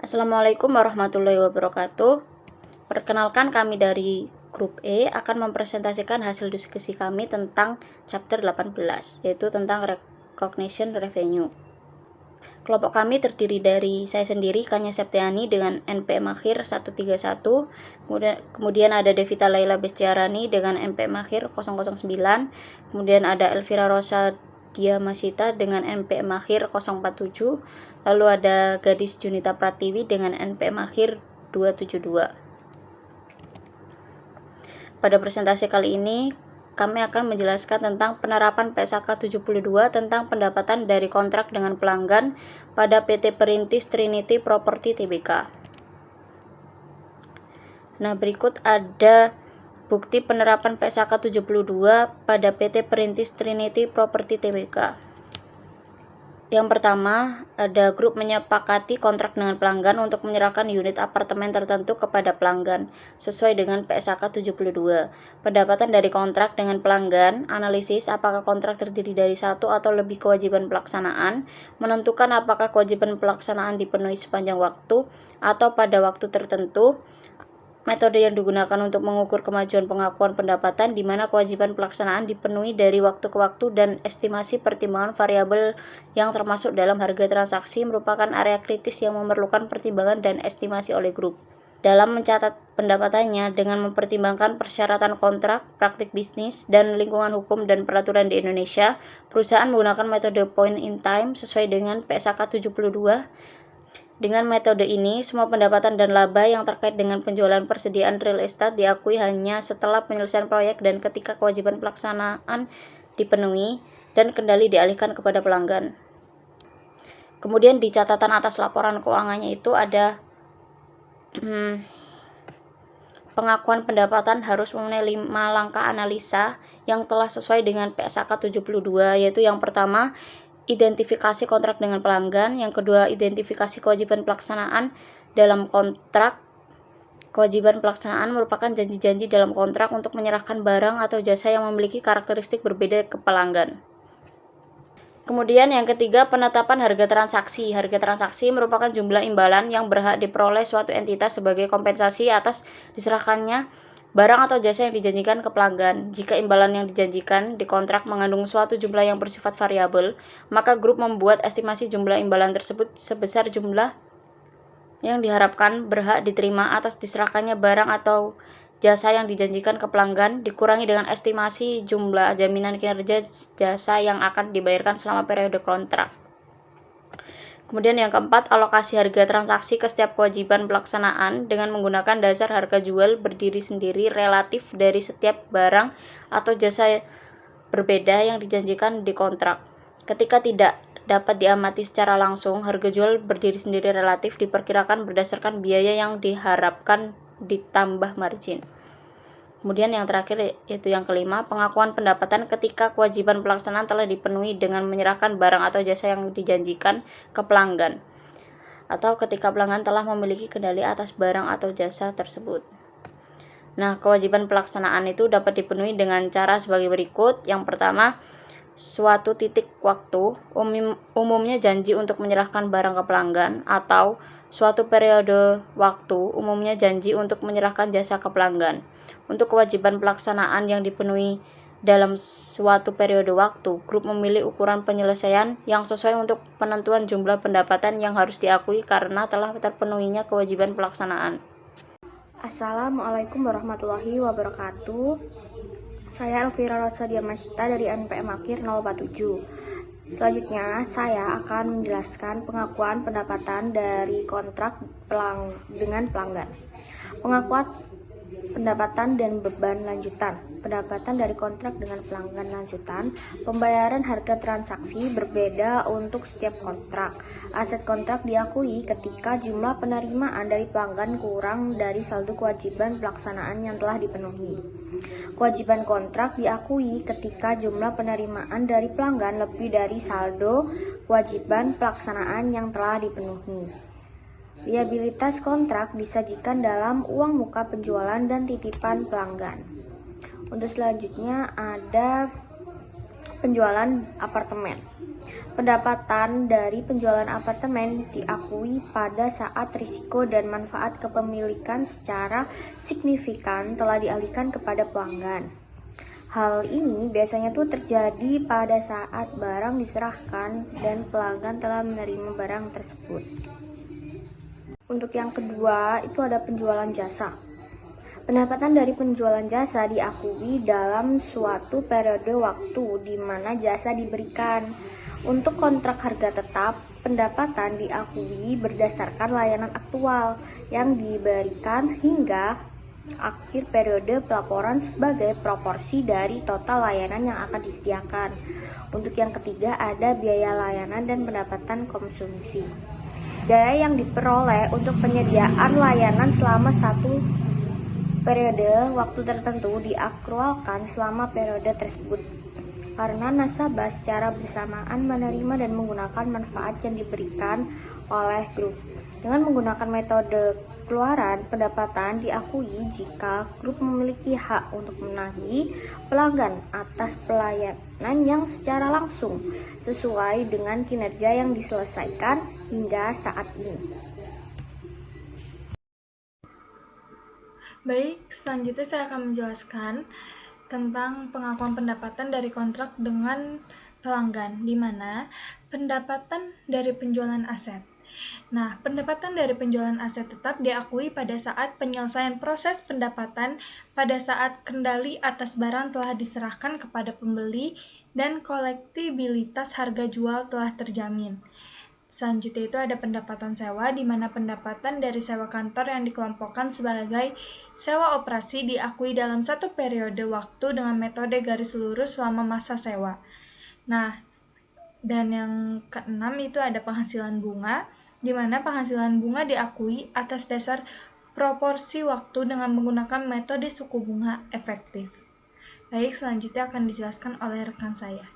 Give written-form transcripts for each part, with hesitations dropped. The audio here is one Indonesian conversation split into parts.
Assalamualaikum warahmatullahi wabarakatuh. Perkenalkan, kami dari Grup E akan mempresentasikan hasil diskusi kami tentang chapter 18, yaitu tentang Recognition Revenue. Kelompok kami terdiri dari saya sendiri, Kanya Septiani, dengan NPM akhir 131, kemudian ada Devita Laila Bestiarani dengan NPM akhir 009, kemudian ada Elvira Rosa Diamasita dengan NPM akhir 047, lalu ada Gadis Junita Pratiwi dengan NPM akhir 272. Pada presentasi kali ini, kami akan menjelaskan tentang penerapan PSAK 72 tentang pendapatan dari kontrak dengan pelanggan pada PT Perintis Trinity Property Tbk. Nah, berikut ada bukti penerapan PSAK 72 pada PT Perintis Trinity Property Tbk. Yang pertama, ada grup menyepakati kontrak dengan pelanggan untuk menyerahkan unit apartemen tertentu kepada pelanggan sesuai dengan PSAK 72. Pendapatan dari kontrak dengan pelanggan, analisis apakah kontrak terdiri dari satu atau lebih kewajiban pelaksanaan, menentukan apakah kewajiban pelaksanaan dipenuhi sepanjang waktu atau pada waktu tertentu. Metode yang digunakan untuk mengukur kemajuan pengakuan pendapatan di mana kewajiban pelaksanaan dipenuhi dari waktu ke waktu, dan estimasi pertimbangan variabel yang termasuk dalam harga transaksi merupakan area kritis yang memerlukan pertimbangan dan estimasi oleh grup. Dalam mencatat pendapatannya dengan mempertimbangkan persyaratan kontrak, praktik bisnis, dan lingkungan hukum dan peraturan di Indonesia, perusahaan menggunakan metode point in time sesuai dengan PSAK 72. Dengan metode ini, semua pendapatan dan laba yang terkait dengan penjualan persediaan real estate diakui hanya setelah penyelesaian proyek dan ketika kewajiban pelaksanaan dipenuhi dan kendali dialihkan kepada pelanggan. Kemudian di catatan atas laporan keuangannya itu ada pengakuan pendapatan harus memenuhi 5 langkah analisa yang telah sesuai dengan PSAK 72, yaitu yang pertama, identifikasi kontrak dengan pelanggan, yang kedua, identifikasi kewajiban pelaksanaan dalam kontrak. Kewajiban pelaksanaan merupakan janji-janji dalam kontrak untuk menyerahkan barang atau jasa yang memiliki karakteristik berbeda ke pelanggan. Kemudian yang ketiga, penetapan harga transaksi. Harga transaksi merupakan jumlah imbalan yang berhak diperoleh suatu entitas sebagai kompensasi atas diserahkannya barang atau jasa yang dijanjikan ke pelanggan. Jika imbalan yang dijanjikan di kontrak mengandung suatu jumlah yang bersifat variabel, maka grup membuat estimasi jumlah imbalan tersebut sebesar jumlah yang diharapkan berhak diterima atas diserahkannya barang atau jasa yang dijanjikan ke pelanggan, dikurangi dengan estimasi jumlah jaminan kinerja jasa yang akan dibayarkan selama periode kontrak. Kemudian yang keempat, alokasi harga transaksi ke setiap kewajiban pelaksanaan dengan menggunakan dasar harga jual berdiri sendiri relatif dari setiap barang atau jasa berbeda yang dijanjikan di kontrak. Ketika tidak dapat diamati secara langsung, harga jual berdiri sendiri relatif diperkirakan berdasarkan biaya yang diharapkan ditambah margin. Kemudian yang terakhir, yaitu yang kelima, pengakuan pendapatan ketika kewajiban pelaksanaan telah dipenuhi dengan menyerahkan barang atau jasa yang dijanjikan ke pelanggan, atau ketika pelanggan telah memiliki kendali atas barang atau jasa tersebut. Nah, kewajiban pelaksanaan itu dapat dipenuhi dengan cara sebagai berikut. Yang pertama, suatu titik waktu, umumnya janji untuk menyerahkan barang ke pelanggan, atau suatu periode waktu, umumnya janji untuk menyerahkan jasa ke pelanggan. Untuk kewajiban pelaksanaan yang dipenuhi dalam suatu periode waktu, grup memilih ukuran penyelesaian yang sesuai untuk penentuan jumlah pendapatan yang harus diakui karena telah terpenuhinya kewajiban pelaksanaan. Assalamualaikum warahmatullahi wabarakatuh. Saya Elvira Rosa Diamasita dari NPM akhir 047. Selanjutnya, saya akan menjelaskan pengakuan pendapatan dari kontrak dengan pelanggan. Pengakuan pendapatan dan beban lanjutan. Pendapatan dari kontrak dengan pelanggan lanjutan. Pembayaran harga transaksi berbeda untuk setiap kontrak. Aset kontrak diakui ketika jumlah penerimaan dari pelanggan kurang dari saldo kewajiban pelaksanaan yang telah dipenuhi. Kewajiban kontrak diakui ketika jumlah penerimaan dari pelanggan lebih dari saldo kewajiban pelaksanaan yang telah dipenuhi. Liabilitas kontrak disajikan dalam uang muka penjualan dan titipan pelanggan. Untuk selanjutnya ada penjualan apartemen. Pendapatan dari penjualan apartemen diakui pada saat risiko dan manfaat kepemilikan secara signifikan telah dialihkan kepada pelanggan. Hal ini biasanya terjadi pada saat barang diserahkan dan pelanggan telah menerima barang tersebut. Untuk yang kedua, itu ada penjualan jasa. Pendapatan dari penjualan jasa diakui dalam suatu periode waktu di mana jasa diberikan. Untuk kontrak harga tetap, pendapatan diakui berdasarkan layanan aktual yang diberikan hingga akhir periode pelaporan sebagai proporsi dari total layanan yang akan disediakan. Untuk yang ketiga, ada biaya layanan dan pendapatan konsumsi. Biaya yang diperoleh untuk penyediaan layanan selama satu periode waktu tertentu diakrualkan selama periode tersebut karena nasabah secara bersamaan menerima dan menggunakan manfaat yang diberikan oleh grup. Dengan menggunakan metode keluaran pendapatan diakui jika grup memiliki hak untuk menagih pelanggan atas pelayanan yang secara langsung sesuai dengan kinerja yang diselesaikan hingga saat ini. Baik, selanjutnya saya akan menjelaskan tentang pengakuan pendapatan dari kontrak dengan pelanggan, di mana pendapatan dari penjualan aset. Nah, pendapatan dari penjualan aset tetap diakui pada saat penyelesaian proses pendapatan pada saat kendali atas barang telah diserahkan kepada pembeli dan kolektibilitas harga jual telah terjamin. Selanjutnya itu ada pendapatan sewa, di mana pendapatan dari sewa kantor yang dikelompokkan sebagai sewa operasi diakui dalam satu periode waktu dengan metode garis lurus selama masa sewa. Nah, dan yang keenam itu ada penghasilan bunga, di mana penghasilan bunga diakui atas dasar proporsi waktu dengan menggunakan metode suku bunga efektif. Baik, selanjutnya akan dijelaskan oleh rekan saya.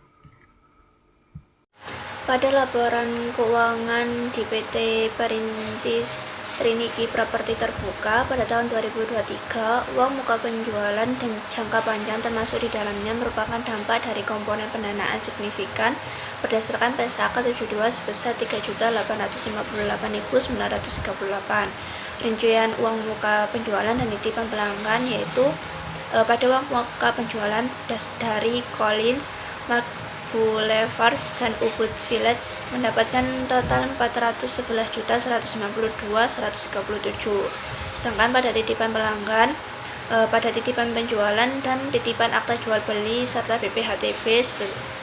Pada laporan keuangan di PT Perintis Trinity Properti Terbuka pada tahun 2023, uang muka penjualan dan jangka panjang termasuk di dalamnya merupakan dampak dari komponen pendanaan signifikan berdasarkan PSAK 72 sebesar 3.858.938. Rincian uang muka penjualan dan titipan pelanggan yaitu pada uang muka penjualan dari Collins, Mark Boulevard dan Ubud Village mendapatkan total 411.192.137. Sedangkan pada titipan pelanggan, pada titipan penjualan dan titipan akta jual beli serta BPHTB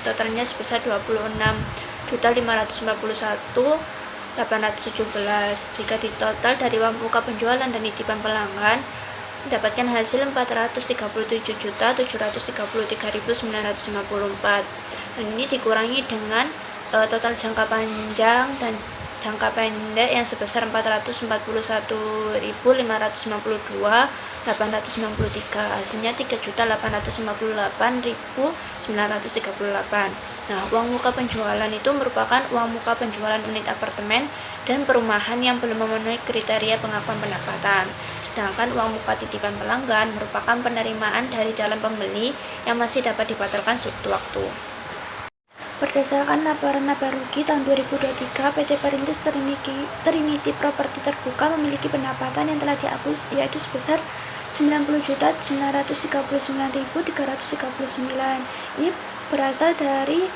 totalnya sebesar 26.551.817. Jika ditotal dari uang muka penjualan dan titipan pelanggan mendapatkan hasil 433.733.954. Dan ini dikurangi dengan total jangka panjang dan jangka pendek yang sebesar 441.552.893, hasilnya 3.858.938. Nah, uang muka penjualan itu merupakan uang muka penjualan unit apartemen dan perumahan yang belum memenuhi kriteria pengakuan pendapatan. Sedangkan uang muka titipan pelanggan merupakan penerimaan dari calon pembeli yang masih dapat dibatalkan sewaktu-waktu. Berdasarkan laporan laba rugi tahun 2023, PT Perintis Trinity Properti Terbuka memiliki pendapatan yang telah diakui yaitu sebesar 90.939.339. Ini berasal dari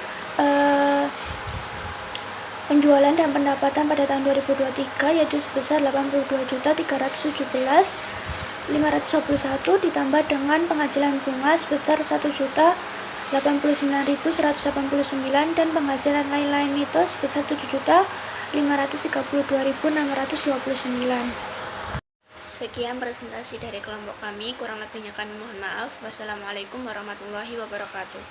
penjualan dan pendapatan pada tahun 2023 yaitu sebesar 82.317.521 ditambah dengan penghasilan bunga sebesar 1.089.189 dan penghasilan lain-lain itu sebesar 7.532.629. Sekian presentasi dari kelompok kami, kurang lebihnya kami mohon maaf. Wassalamualaikum warahmatullahi wabarakatuh.